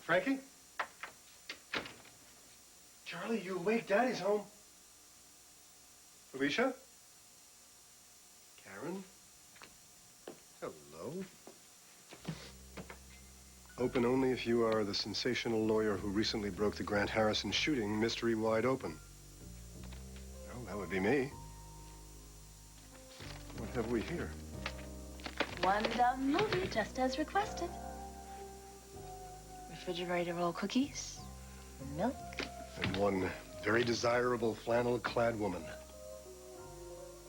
Frankie? Charlie, you awake? Daddy's home. Alicia? Karen? Hello. Open only if you are the sensational lawyer who recently broke the Grant Harrison shooting mystery wide open. Well, that would be me. What have we here? One dumb movie, just as requested. Refrigerator-roll cookies, milk. And one very desirable flannel-clad woman.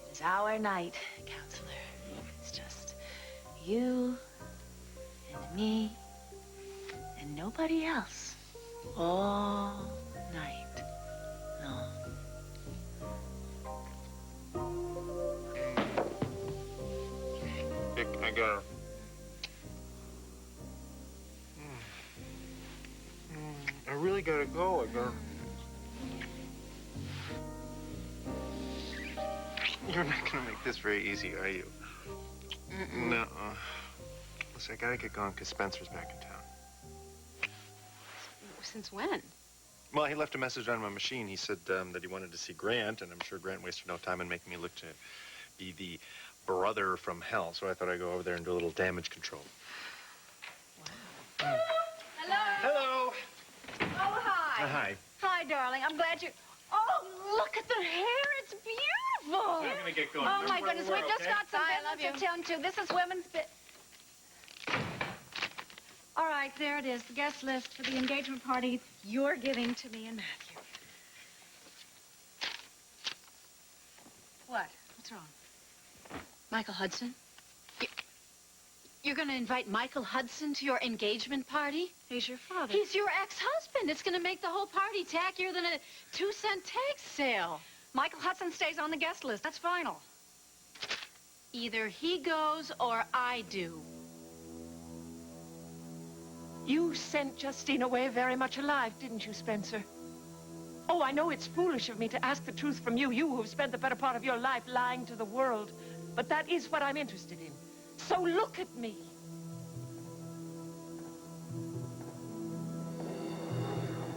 It is our night, counselor. It's just you and me and nobody else all night long. I gotta... I really gotta go. I gotta... You're not gonna make this very easy, are you? No. Listen, I gotta get going because Spencer's back in town. Since when? Well, he left a message on my machine. He said that he wanted to see Grant, and I'm sure Grant wasted no time in making me look to be the brother from hell. So I thought I'd go over there and do a little damage control. Wow. Hello. Hello. Oh, hi. Hi. Hi, darling. I'm glad you... Oh, look at the hair. It's beautiful. I'm gonna get going. Oh, my Remember goodness. where We've we were, just okay? got some business to tend to. This is women's All right, there it is. The guest list for the engagement party you're giving to me and Matthew. What? What's wrong? Michael Hudson? You're going to invite Michael Hudson to your engagement party? He's your father. He's your ex-husband. It's going to make the whole party tackier than a 2-cent tag sale. Michael Hudson stays on the guest list. That's final. Either he goes or I do. You sent Justine away very much alive, didn't you, Spencer? Oh, I know it's foolish of me to ask the truth from you, you who've spent the better part of your life lying to the world. But that is what I'm interested in. So look at me.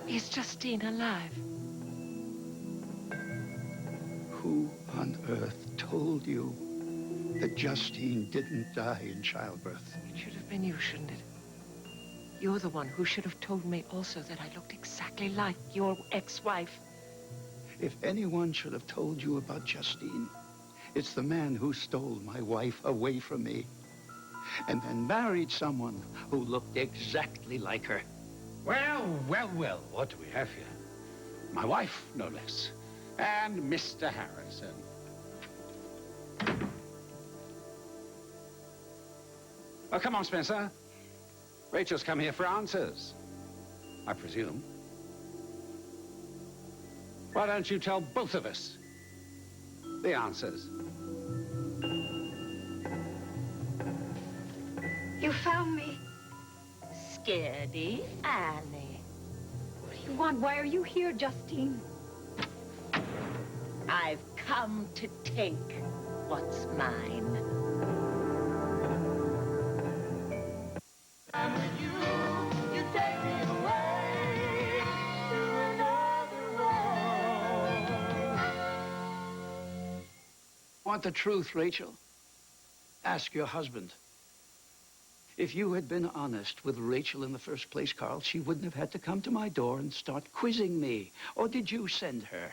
Is Justine alive? Who on earth told you that Justine didn't die in childbirth? It should have been you, shouldn't it? You're the one who should have told me also that I looked exactly like your ex-wife. If anyone should have told you about Justine, it's the man who stole my wife away from me and then married someone who looked exactly like her. Well, well, well, what do we have here? My wife, no less, and Mr. Harrison. Oh, come on, Spencer. Rachel's come here for answers, I presume. Why don't you tell both of us the answers? You found me. Scaredy Annie. What do you want? Why are you here, Justine? I've come to take what's mine. I'm with you. You take me away to another world. Want the truth, Rachel? Ask your husband. If you had been honest with Rachel in the first place, Carl, she wouldn't have had to come to my door and start quizzing me. Or did you send her?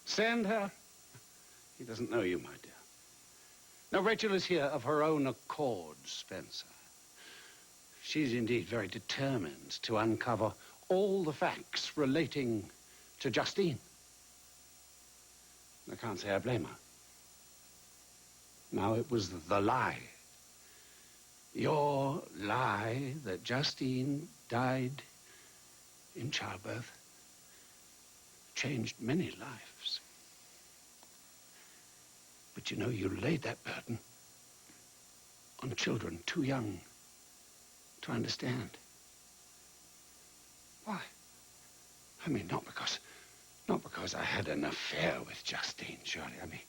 Send her? He doesn't know you, my dear. No, Rachel is here of her own accord, Spencer. She's indeed very determined to uncover all the facts relating to Justine. I can't say I blame her. Now, it was the lie. Your lie that Justine died in childbirth changed many lives. But you know, you laid that burden on children too young to understand. Why? I mean, not because I had an affair with Justine, surely. I mean,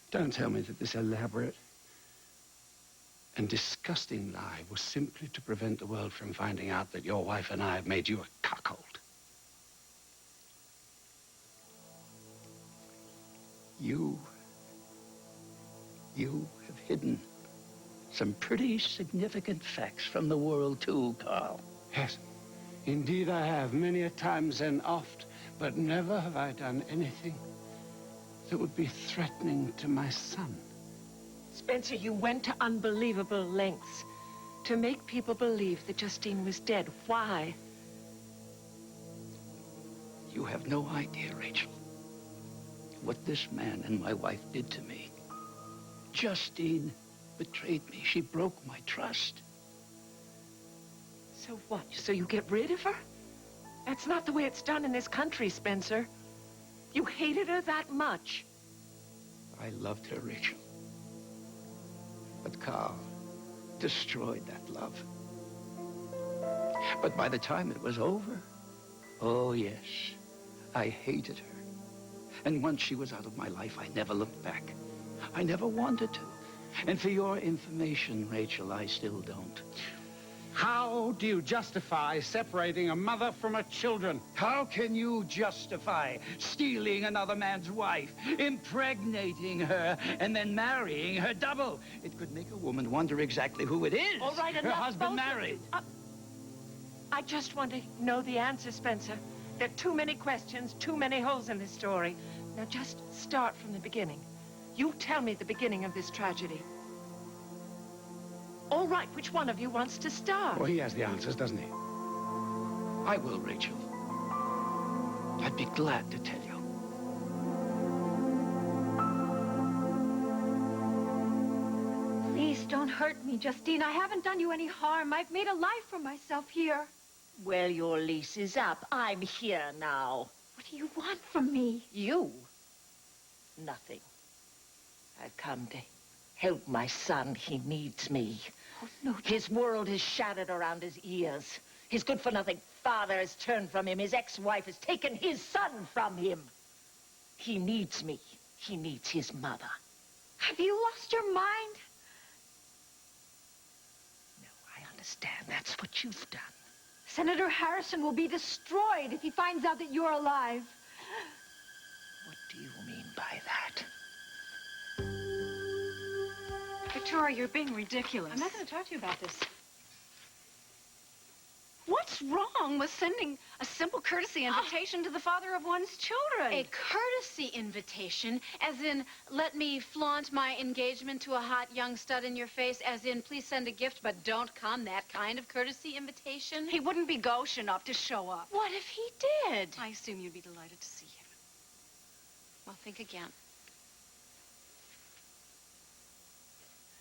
don't tell me that this elaborate and disgusting lie was simply to prevent the world from finding out that your wife and I have made you a cuckold. You have hidden some pretty significant facts from the world, too, Carl. Yes, indeed I have, many a times and oft, but never have I done anything that would be threatening to my son. Spencer, you went to unbelievable lengths to make people believe that Justine was dead. Why? You have no idea, Rachel, what this man and my wife did to me. Justine betrayed me. She broke my trust. So what? So you get rid of her? That's not the way it's done in this country, Spencer. You hated her that much. I loved her, Rachel. But Carl destroyed that love. But by the time it was over, oh yes, I hated her. And once she was out of my life, I never looked back. I never wanted to. And for your information, Rachel, I still don't. How do you justify separating a mother from her children? How can you justify stealing another man's wife, impregnating her, and then marrying her double? It could make a woman wonder exactly who it is. All right, her enough, husband both of married. you. I just want to know the answer, Spencer. There are too many questions, too many holes in this story. Now just start from the beginning. You tell me the beginning of this tragedy. All right, which one of you wants to start? Well, he has the answers, doesn't he? I will, Rachel. I'd be glad to tell you. Please don't hurt me, Justine. I haven't done you any harm. I've made a life for myself here. Well, your lease is up. I'm here now. What do you want from me? You? Nothing. I've come to help my son. He needs me. Oh, no. His world is shattered around his ears. His good-for-nothing father has turned from him. His ex-wife has taken his son from him. He needs me. He needs his mother. Have you lost your mind? No, I understand. That's what you've done. Senator Harrison will be destroyed if he finds out that you're alive. What do you mean by that? Victoria, you're being ridiculous. I'm not going to talk to you about this. What's wrong with sending a simple courtesy invitation to the father of one's children? A courtesy invitation, as in, let me flaunt my engagement to a hot young stud in your face, as in, please send a gift, but don't come, that kind of courtesy invitation? He wouldn't be gauche enough to show up. What if he did? I assume you'd be delighted to see him. Well, think again.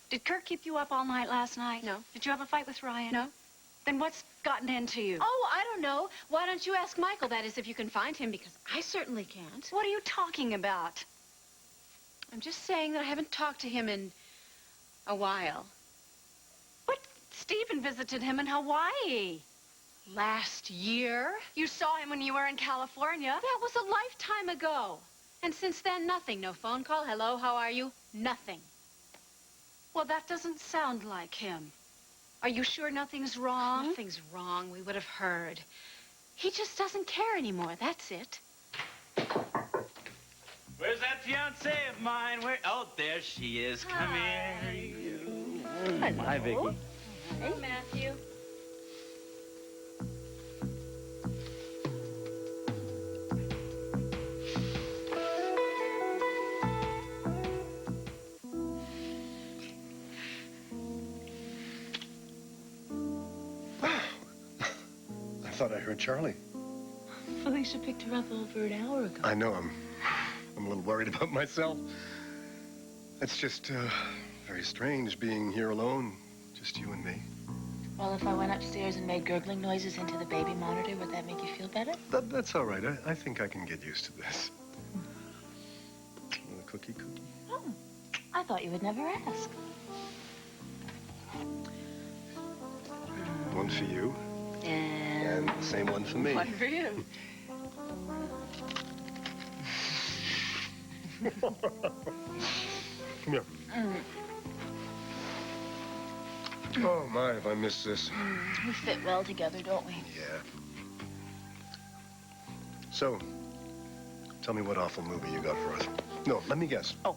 Did Kirk keep you up all night last night? No. Did you have a fight with Ryan? No. Then what's gotten into you? Oh, I don't know. Why don't you ask Michael, that is, if you can find him, because I certainly can't. What are you talking about? I'm just saying that I haven't talked to him in a while. But Stephen visited him in Hawaii. Last year? You saw him when you were in California. That was a lifetime ago. And since then, nothing. No phone call. Hello, how are you? Nothing. Well, that doesn't sound like him. Are you sure nothing's wrong? Nothing's wrong. We would have heard. He just doesn't care anymore. That's it. Where's that fiancée of mine? Where? Oh, there she is. Come here. Hi, Vicky. Hey, Matthew. I thought I heard Charlie. Felicia picked her up over an hour ago. I know. I'm a little worried about myself. It's just very strange being here alone, just you and me. Well, if I went upstairs and made gurgling noises into the baby monitor, would that make you feel better? That's all right. I think I can get used to this. Want a cookie? Oh, I thought you would never ask. One for you. And the same one for me. One for you. Come here. Oh, my, if I miss this. We fit well together, don't we? Yeah. So, tell me what awful movie you got for us. No, let me guess. Oh.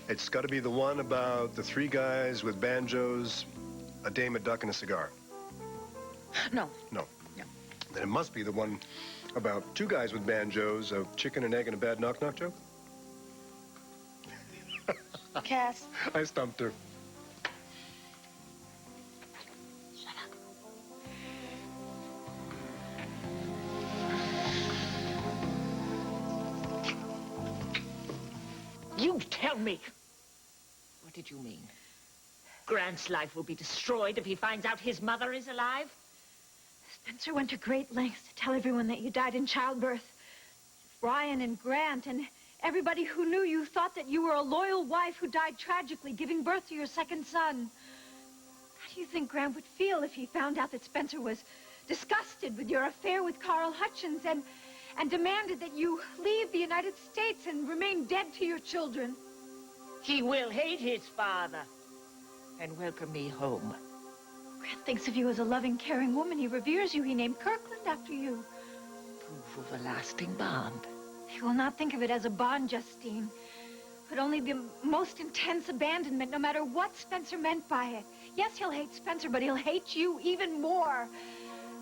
It's got to be the one about the three guys with banjos, a dame, a duck, and a cigar. No. No. No. Then it must be the one about two guys with banjos, a chicken, an egg, and a bad knock-knock joke. Cass. I stumped her. You tell me. What did you mean? Grant's life will be destroyed if he finds out his mother is alive? Spencer went to great lengths to tell everyone that you died in childbirth. Brian and Grant and everybody who knew you thought that you were a loyal wife who died tragically, giving birth to your second son. How do you think Grant would feel if he found out that Spencer was disgusted with your affair with Carl Hutchins and demanded that you leave the United States and remain dead to your children? He will hate his father and welcome me home. Grant thinks of you as a loving, caring woman. He reveres you. He named Kirkland after you. Proof of a lasting bond. He will not think of it as a bond, Justine, but only the most intense abandonment, no matter what Spencer meant by it. Yes, he'll hate Spencer, but he'll hate you even more.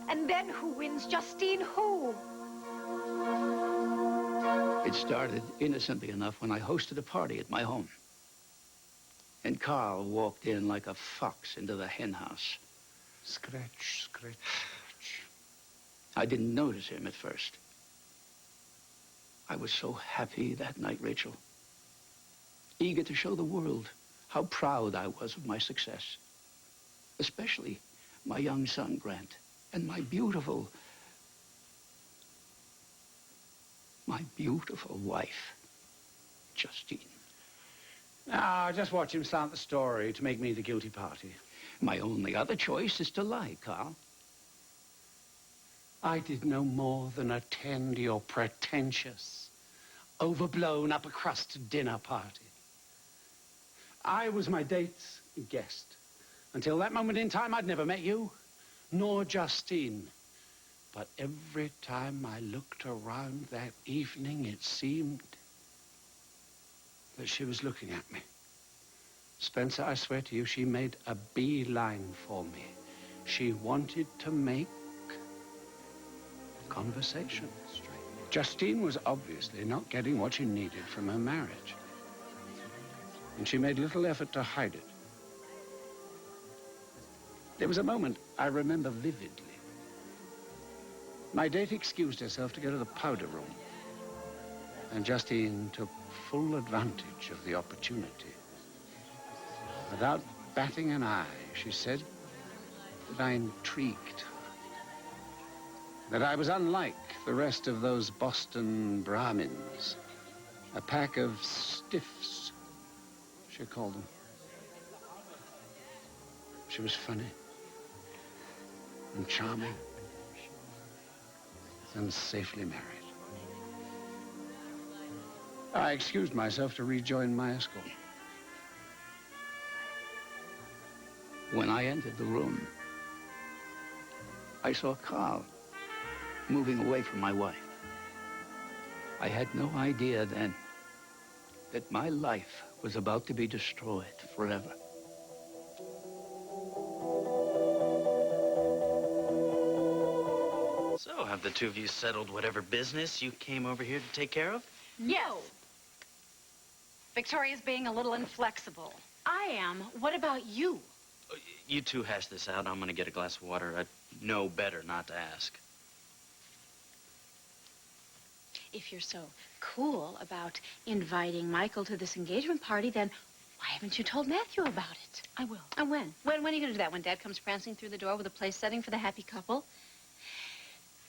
And then who wins? Justine, who? It started innocently enough when I hosted a party at my home. And Carl walked in like a fox into the hen house. Scratch, scratch. I didn't notice him at first. I was so happy that night, Rachel. Eager to show the world how proud I was of my success. Especially my young son, Grant, and my beautiful wife, Justine. Ah, just watch him start the story to make me the guilty party. My only other choice is to lie, Carl. I did no more than attend your pretentious, overblown, upper-crust dinner party. I was my date's guest. Until that moment in time, I'd never met you, nor Justine. But every time I looked around that evening, it seemed that she was looking at me. Spencer, I swear to you, she made a beeline for me. She wanted to make conversation. Justine was obviously not getting what she needed from her marriage. And she made little effort to hide it. There was a moment I remember vividly. My date excused herself to go to the powder room. And Justine took full advantage of the opportunity. Without batting an eye, she said that I intrigued her. That I was unlike the rest of those Boston Brahmins. A pack of stiffs, she called them. She was funny and charming and safely married. I excused myself to rejoin my escort. When I entered the room, I saw Carl moving away from my wife. I had no idea then that my life was about to be destroyed forever. So, have the two of you settled whatever business you came over here to take care of? Yes. Victoria's being a little inflexible. I am. What about you? You two hash this out. I'm gonna get a glass of water. I'd know better not to ask. If you're so cool about inviting Michael to this engagement party, then why haven't you told Matthew about it? I will. And when? When are you going to do that? When Dad comes prancing through the door with a place setting for the happy couple?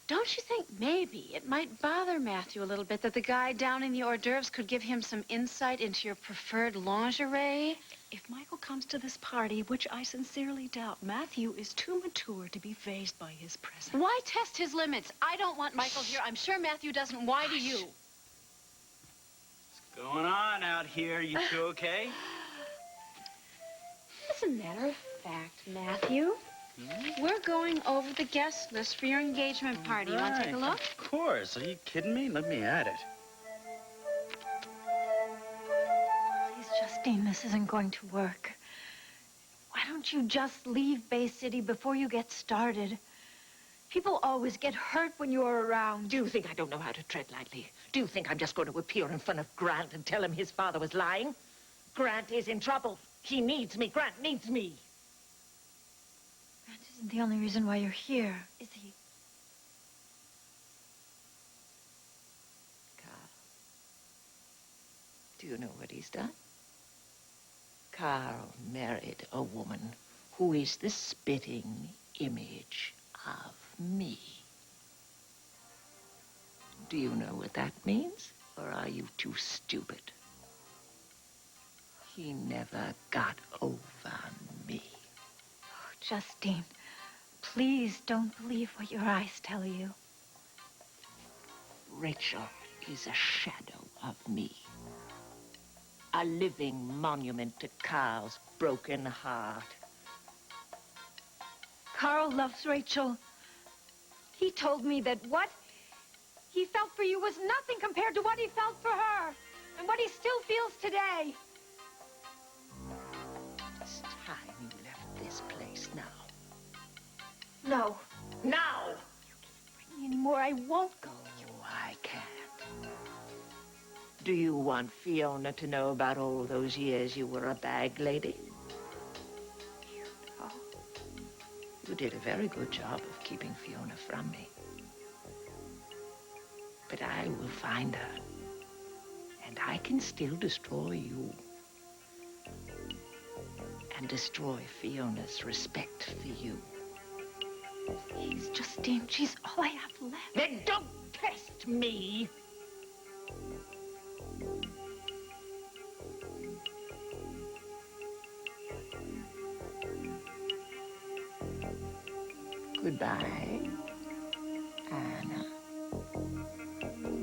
Don't you think maybe it might bother Matthew a little bit that the guy down in the hors d'oeuvres could give him some insight into your preferred lingerie? If Michael comes to this party, which I sincerely doubt, Matthew is too mature to be fazed by his presence. Why test his limits? I don't want Michael here. I'm sure Matthew doesn't. Why do you? What's going on out here? You two okay? As a matter of fact, Matthew. We're going over the guest list for your engagement party. You want to take a look? Of course. Are you kidding me? Let me at it. Please, Justine, this isn't going to work. Why don't you just leave Bay City before you get started? People always get hurt when you're around. Do you think I don't know how to tread lightly? Do you think I'm just going to appear in front of Grant and tell him his father was lying? Grant is in trouble. He needs me. Grant needs me. Grant isn't the only reason why you're here, is he? Carl, do you know what he's done? Carl married a woman who is the spitting image of me. Do you know what that means? Or are you too stupid? He never got over me. Oh, Justine, please don't believe what your eyes tell you. Rachel is a shadow of me. A living monument to Carl's broken heart. Carl loves Rachel. He told me that what he felt for you was nothing compared to what he felt for her, and what he still feels today. It's time you left this place now. No. Now! You can't bring me anymore. I won't go. I can't. Do you want Fiona to know about all those years you were a bag lady? Oh. You did a very good job of keeping Fiona from me. But I will find her. And I can still destroy you. And destroy Fiona's respect for you. Please, Justine, she's all I have left. Then don't test me! Goodbye, Anna.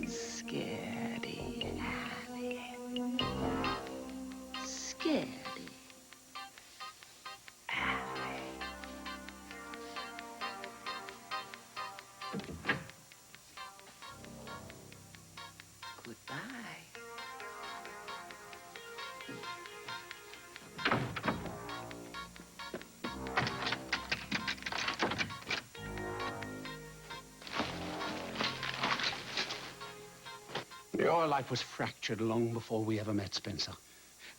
Scaredy Annie. Scaredy Annie. Goodbye. Your life was fractured long before we ever met, Spencer.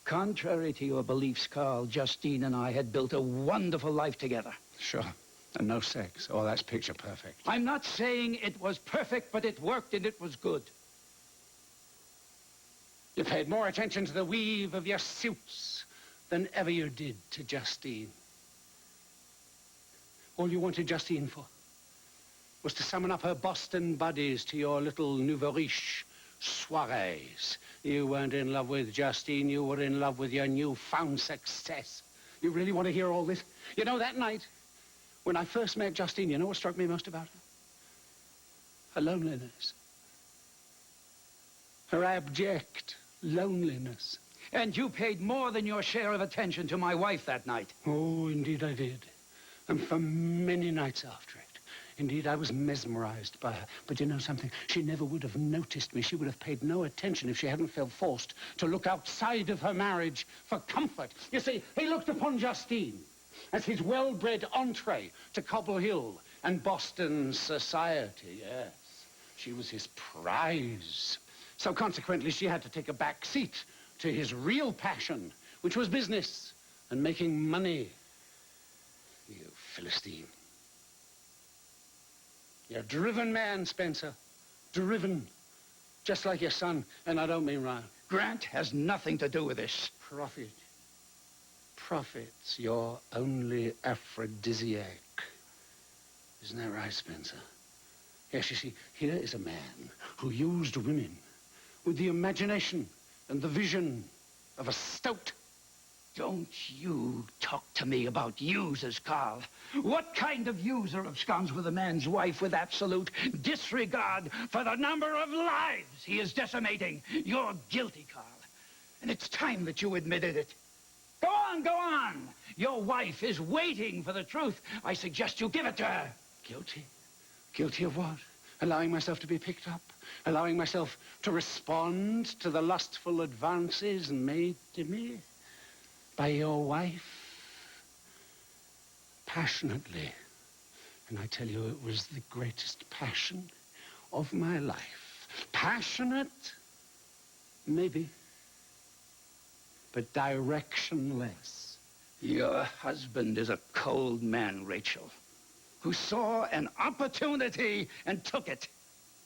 Contrary to your beliefs, Carl, Justine and I had built a wonderful life together. Sure. And no sex. Oh, that's picture perfect. I'm not saying it was perfect, but it worked and it was good. You paid more attention to the weave of your suits than ever you did to Justine. All you wanted Justine for was to summon up her Boston buddies to your little nouveau riche soirees. You weren't in love with Justine. You were in love with your newfound success. You really want to hear all this? You know, that night, when I first met Justine, you know what struck me most about her? Her loneliness. Her abject loneliness. And you paid more than your share of attention to my wife that night. Oh, indeed I did. And for many nights after it. Indeed, I was mesmerized by her. But you know something? She never would have noticed me. She would have paid no attention if she hadn't felt forced to look outside of her marriage for comfort. You see, he looked upon Justine as his well-bred entree to Cobble Hill and Boston society, yes. She was his prize. So consequently, she had to take a back seat to his real passion, which was business and making money. You Philistine. You're a driven man, Spencer. Driven. Just like your son, and I don't mean Ryan. Grant has nothing to do with this. Profit. Profit's your only aphrodisiac. Isn't that right, Spencer? Yes, you see, here is a man who used women with the imagination and the vision of a stoat. Don't you talk to me about users, Carl. What kind of user absconds with a man's wife with absolute disregard for the number of lives he is decimating? You're guilty, Carl. And it's time that you admitted it. Go on, go on. Your wife is waiting for the truth. I suggest you give it to her. Guilty? Guilty of what? Allowing myself to be picked up? Allowing myself to respond to the lustful advances made to me by your wife? Passionately. And I tell you, it was the greatest passion of my life. Passionate? Maybe. But directionless. Your husband is a cold man, Rachel, who saw an opportunity and took it.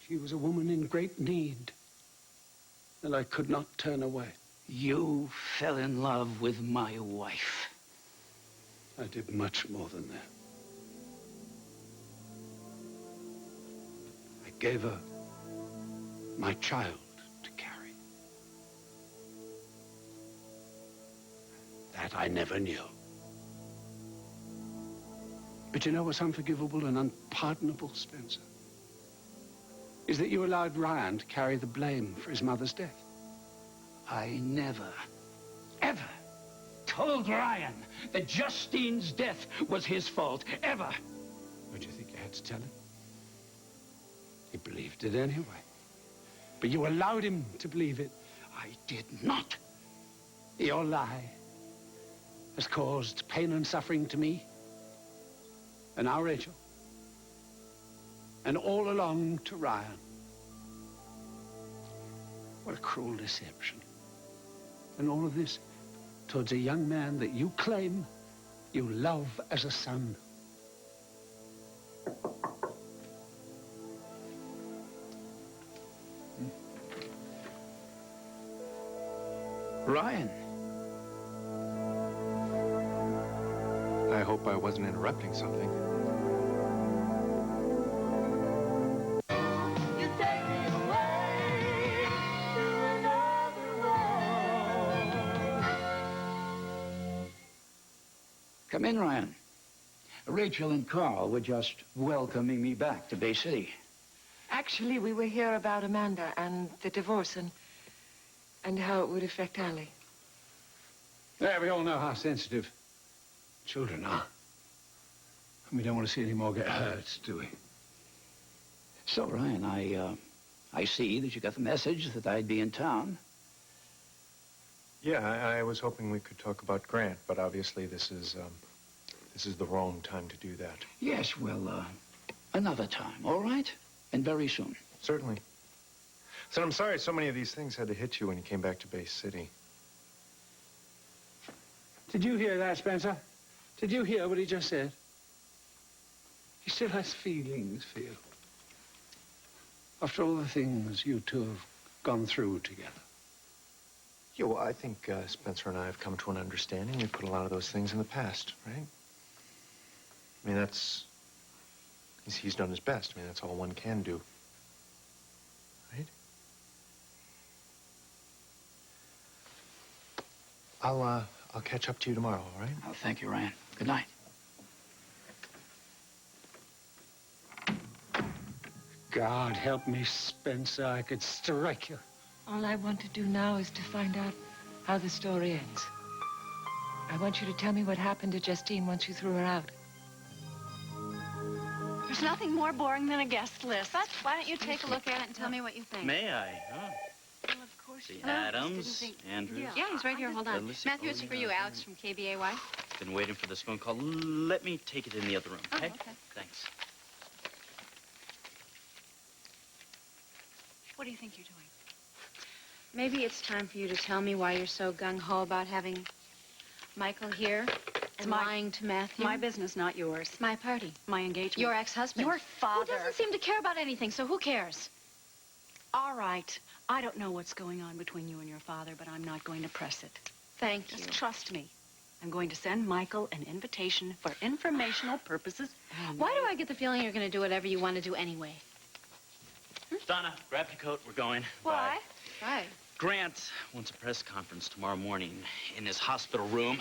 She was a woman in great need, and I could not turn away. You fell in love with my wife. I did much more than that. I gave her my child to carry. That I never knew. But you know what's unforgivable and unpardonable, Spencer? Is that you allowed Ryan to carry the blame for his mother's death. I never, ever told Ryan that Justine's death was his fault, ever. What do you think you had to tell him? He believed it anyway. But you allowed him to believe it. I did not. Your lie has caused pain and suffering to me, and now Rachel, and all along to Ryan. What a cruel deception. And all of this towards a young man that you claim you love as a son. Ryan. I hope I wasn't interrupting something. Come in, Ryan. Rachel and Carl were just welcoming me back to Bay City. Actually, we were here about Amanda and the divorce and how it would affect Allie. Yeah, we all know how sensitive children are. And we don't want to see any more get hurt, do we? So, Ryan, I see that you got the message that I'd be in town. Yeah, I was hoping we could talk about Grant, but obviously this is the wrong time to do that. Yes, well, another time, all right? And very soon. Certainly. So I'm sorry so many of these things had to hit you when you came back to Bay City. Did you hear that, Spencer? Did you hear what he just said? He still has feelings for you. After all the things you two have gone through together. Yeah, well, I think Spencer and I have come to an understanding. We put a lot of those things in the past, right? I mean, he's done his best. I mean, that's all one can do. Right? I'll catch up to you tomorrow, all right? Oh, thank you, Ryan. Good night. God help me, Spencer. I could strike you. All I want to do now is to find out how the story ends. I want you to tell me what happened to Justine once you threw her out. There's nothing more boring than a guest list. Why don't you take a look at it and tell me what you think? May I? Oh. Well, of course. See, Adams, Andrews. Yeah, he's right here. Hold on. Matthew, it's for you. Alex from KBAY. Been waiting for this phone call. Let me take it in the other room, okay? Oh, okay. Thanks. What do you think you're doing? Maybe it's time for you to tell me why you're so gung-ho about having Michael here and lying to Matthew. My business, not yours. My party. My engagement. Your ex-husband. Your father. Who doesn't seem to care about anything, so who cares? All right. I don't know what's going on between you and your father, but I'm not going to press it. Thank you. Just trust me. I'm going to send Michael an invitation for informational purposes. Why do I get the feeling you're going to do whatever you want to do anyway? Donna, grab your coat. We're going. Why? Why? Grant wants a press conference tomorrow morning in his hospital room.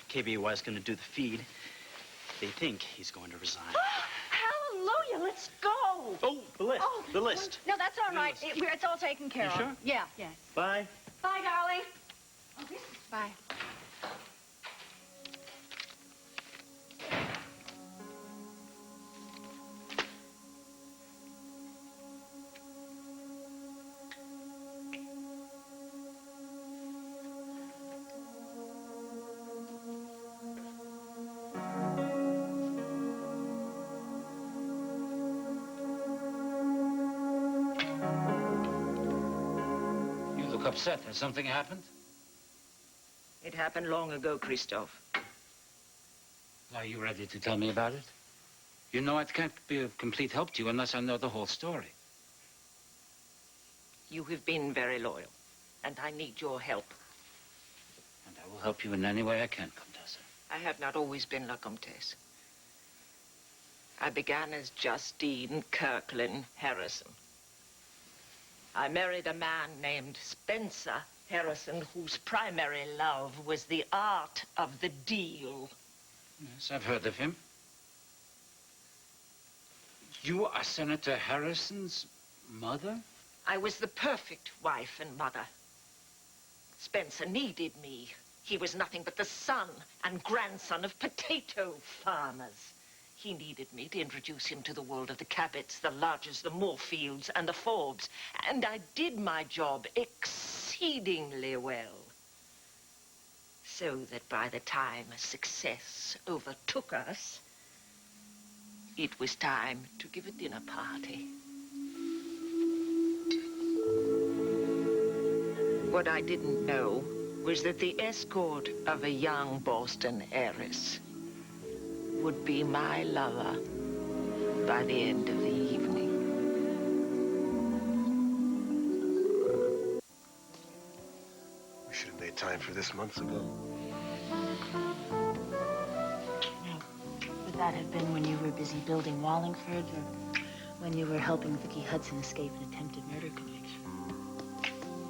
KBAY's going to do the feed. They think he's going to resign. Hallelujah, let's go. Oh, the list. Oh, the list. No, that's all right. It's all taken care You of. sure? Yeah. Yes. Bye. Bye, darling. Bye. look upset. Has something happened? It happened long ago, Christophe. Are you ready to tell me about it? You know I can't be of complete help to you unless I know the whole story. You have been very loyal, and I need your help. And I will help you in any way I can, Comtesse. I have not always been La Comtesse. I began as Justine Kirkland Harrison. I married a man named Spencer Harrison, whose primary love was the art of the deal. Yes, I've heard of him. You are Senator Harrison's mother? I was the perfect wife and mother. Spencer needed me. He was nothing but the son and grandson of potato farmers. He needed me to introduce him to the world of the Cabots, the Lodges, the Moorfields, and the Forbes. And I did my job exceedingly well. So that by the time success overtook us, it was time to give a dinner party. What I didn't know was that the escort of a young Boston heiress would be my lover by the end of the evening. We should have made time for this months ago. Would that have been when you were busy building Wallingford, or when you were helping Vicky Hudson escape an attempted murder conviction?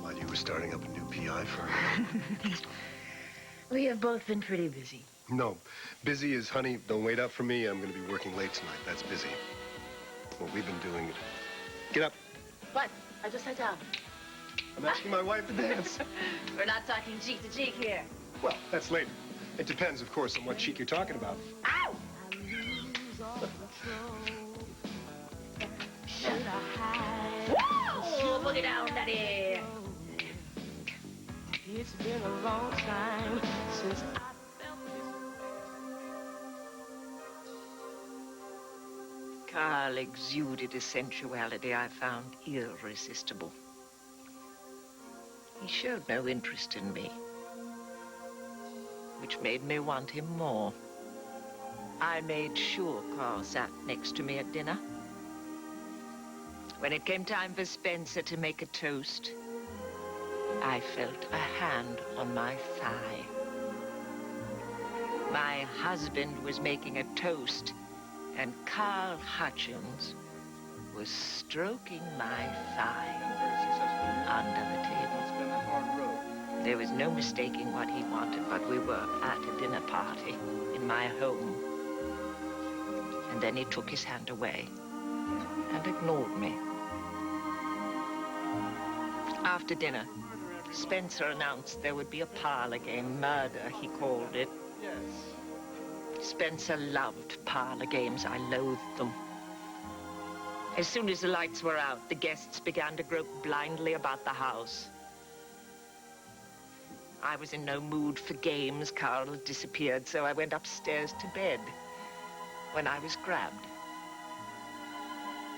While you were starting up a new PI firm. We have both been pretty busy. No. Busy is, honey, don't wait up for me. I'm going to be working late tonight. That's busy. What we've been doing... Get up. What? I just sat down. I'm asking my wife to dance. We're not talking cheek to cheek here. Well, that's later. It depends, of course, on what cheek you're talking about. Ow! Whoa! Boogie down, Daddy. It's been a long time since I felt this. Carl exuded a sensuality I found irresistible. He showed no interest in me, which made me want him more. I made sure Carl sat next to me at dinner. When it came time for Spencer to make a toast, I felt a hand on my thigh. My husband was making a toast, and Carl Hutchins was stroking my thigh under the table. There was no mistaking what he wanted, but we were at a dinner party in my home. And then he took his hand away and ignored me. After dinner, Spencer announced there would be a parlor game, murder, he called it. Spencer loved parlor games. I loathed them. As soon as the lights were out, the guests began to grope blindly about the house. I was in no mood for games. Carl had disappeared, so I went upstairs to bed when I was grabbed.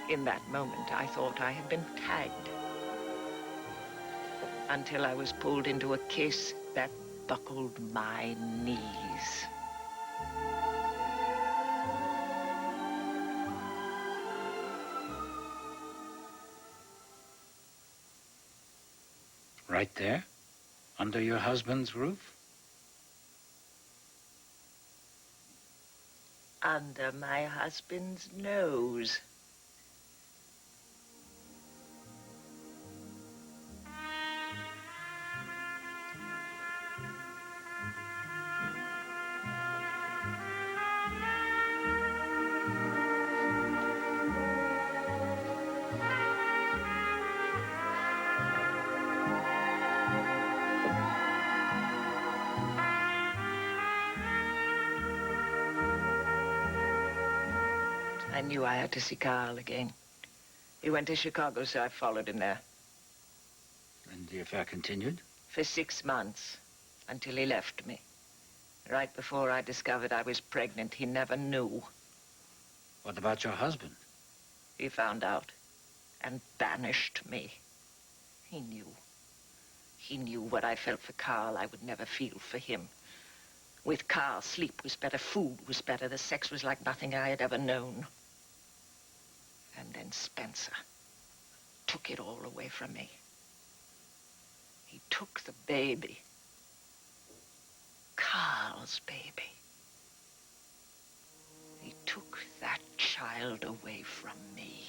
In that moment, I thought I had been tagged. Until I was pulled into a kiss that buckled my knees. Right there? Under your husband's roof? Under my husband's nose. I knew I had to see Carl again. He went to Chicago, so I followed him there. And the affair continued? For 6 months, until he left me. Right before I discovered I was pregnant, he never knew. What about your husband? He found out and banished me. He knew. He knew what I felt for Carl, I would never feel for him. With Carl, sleep was better, food was better, the sex was like nothing I had ever known. And then Spencer took it all away from me. He took the baby. Carl's baby. He took that child away from me.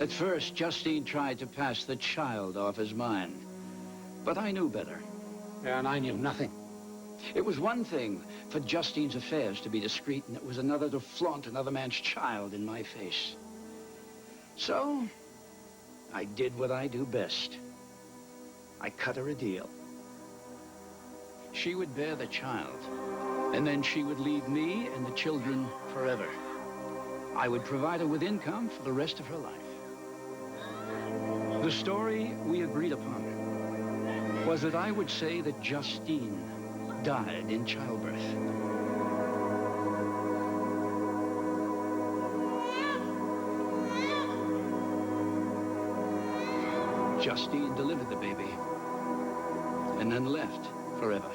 At first, Justine tried to pass the child off his mind. But I knew better. Yeah, and I knew nothing. It was one thing for Justine's affairs to be discreet, and it was another to flaunt another man's child in my face. So, I did what I do best. I cut her a deal. She would bear the child, and then she would leave me and the children forever. I would provide her with income for the rest of her life. The story we agreed upon was that I would say that Justine died in childbirth. Justine delivered the baby and then left forever.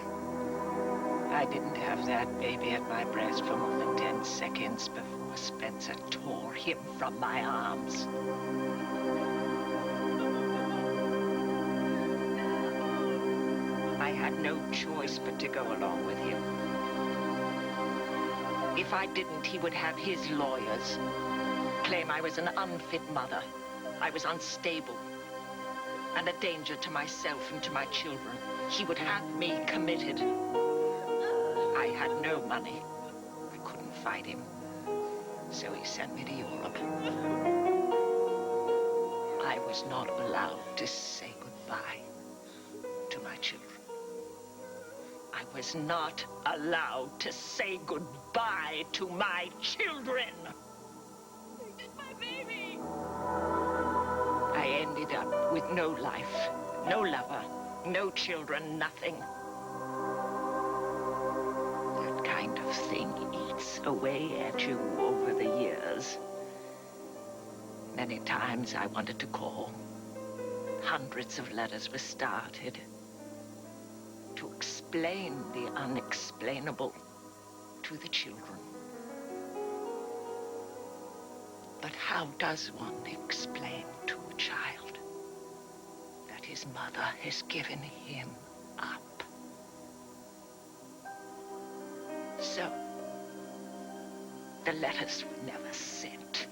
I didn't have that baby at my breast for more than 10 seconds before Spencer tore him from my arms. I had no choice but to go along with him. If I didn't, he would have his lawyers claim I was an unfit mother. I was unstable and a danger to myself and to my children. He would have me committed. I had no money. I couldn't fight him. So he sent me to Europe. I was not allowed to say goodbye to my children. I was not allowed to say goodbye to my children. My baby. I ended up with no life, no lover, no children, nothing. That kind of thing eats away at you over the years. Many times I wanted to call. Hundreds of letters were started to explain the unexplainable to the children. But how does one explain to a child that his mother has given him up? So, the letters were never sent.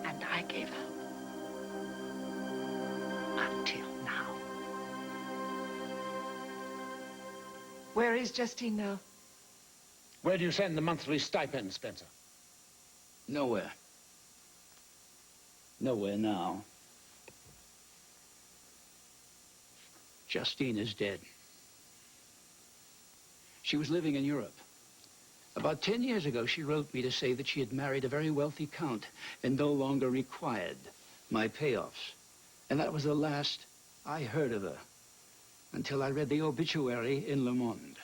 And I gave up. Until now. Where is Justine now? Where do you send the monthly stipend, Spencer? Nowhere. Nowhere now. Justine is dead. She was living in Europe. About 10 years ago, she wrote me to say that she had married a very wealthy count and no longer required my payoffs. And that was the last I heard of her until I read the obituary in Le Monde.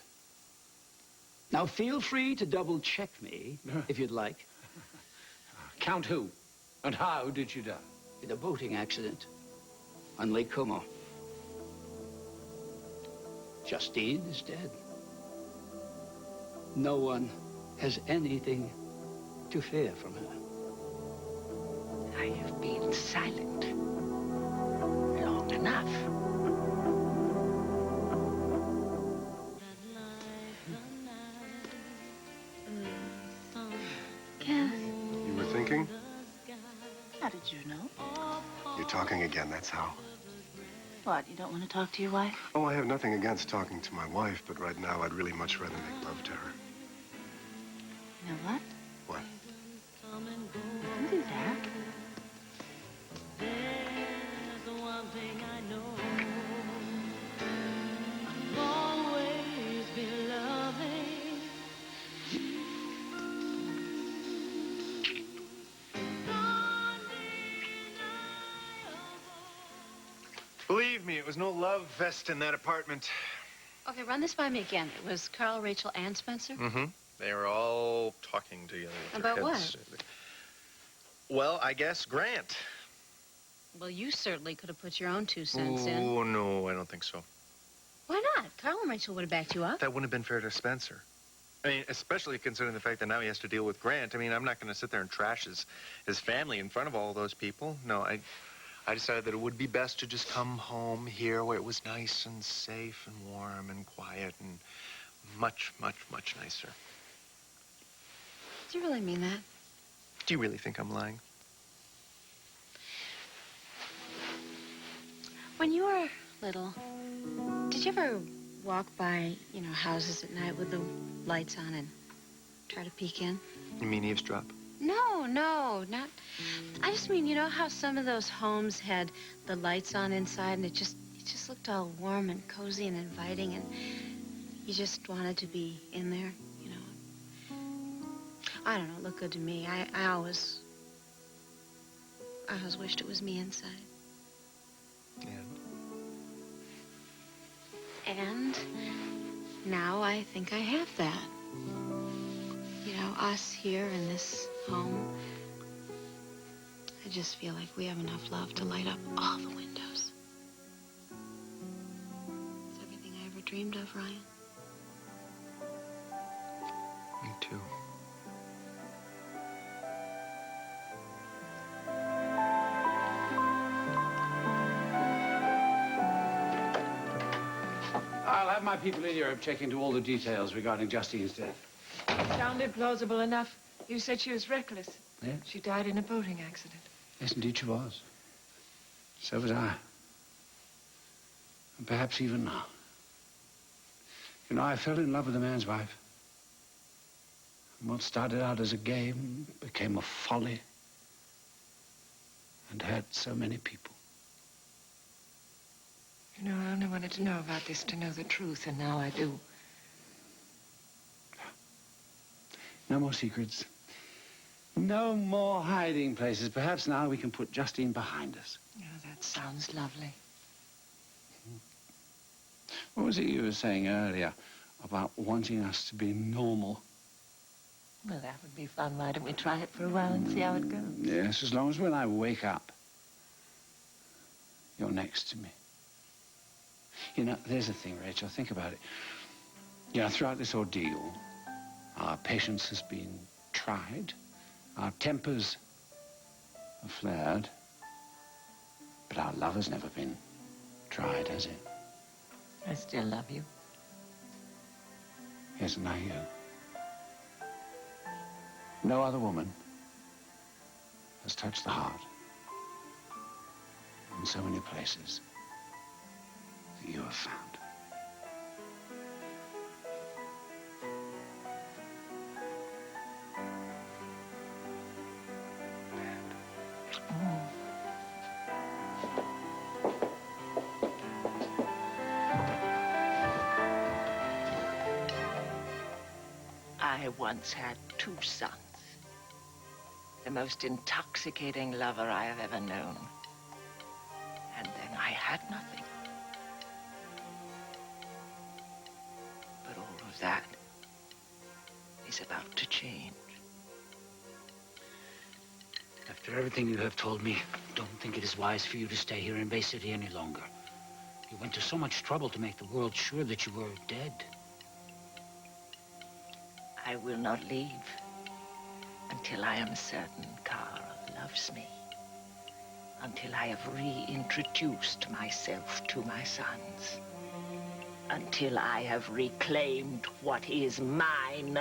Now, feel free to double-check me, if you'd like. Count who? And how did she die? In a boating accident on Lake Como. Justine is dead. No one has anything to fear from her. I have been silent long enough. You were thinking? How did you know? You're talking again, that's how. What, you don't want to talk to your wife? Oh, I have nothing against talking to my wife, but right now I'd really much rather make love to her. You know what? What? You can do that. Believe me, it was no love fest in that apartment. Okay, run this by me again. It was Carl, Rachel, and Spencer? Mm-hmm. They were all talking together. with their About what? heads. Well, I guess Grant. Well, you certainly could have put your own 2 cents in. Oh, no, I don't think so. Why not? Carl and Rachel would have backed you up. That wouldn't have been fair to Spencer. I mean, especially considering the fact that now he has to deal with Grant. I mean, I'm not going to sit there and trash his family in front of all those people. No, I decided that it would be best to just come home here where it was nice and safe and warm and quiet and much, much, much nicer. Do you really mean that? Do you really think I'm lying? When you were little, did you ever walk by, houses at night with the lights on and try to peek in? You mean eavesdrop? No, not... I just mean, how some of those homes had the lights on inside and it just looked all warm and cozy and inviting and you just wanted to be in there, I don't know, it looked good to me. I always wished it was me inside. And now I think I have that. Us here in this home. I just feel like we have enough love to light up all the windows. It's everything I ever dreamed of, Ryan. Me too. I'll have my people in Europe check into all the details regarding Justine's death. Sounded plausible enough. You said she was reckless. Yeah? She died in a boating accident. Yes, indeed she was. So was I. And perhaps even now. I fell in love with a man's wife. And what started out as a game became a folly and hurt so many people. I only wanted to know about this to know the truth, and now I do. No more secrets. No more hiding places. Perhaps now we can put Justine behind us. That sounds lovely. What was it you were saying earlier about wanting us to be normal? Well, that would be fun. Why don't we try it for a while and see how it goes? Yes, as long as when I wake up, you're next to me. There's the thing, Rachel. Think about it. Throughout this ordeal, our patience has been tried. Our tempers have flared. But our love has never been tried, has it? I still love you. Yes, and I you. No other woman has touched the heart in so many places that you have found. I once had 2 sons. The most intoxicating lover I have ever known. And then I had nothing. But all of that is about to change. After everything you have told me, don't think it is wise for you to stay here in Bay City any longer. You went to so much trouble to make the world sure that you were dead. I will not leave until I am certain Carl loves me. Until I have reintroduced myself to my sons. Until I have reclaimed what is mine.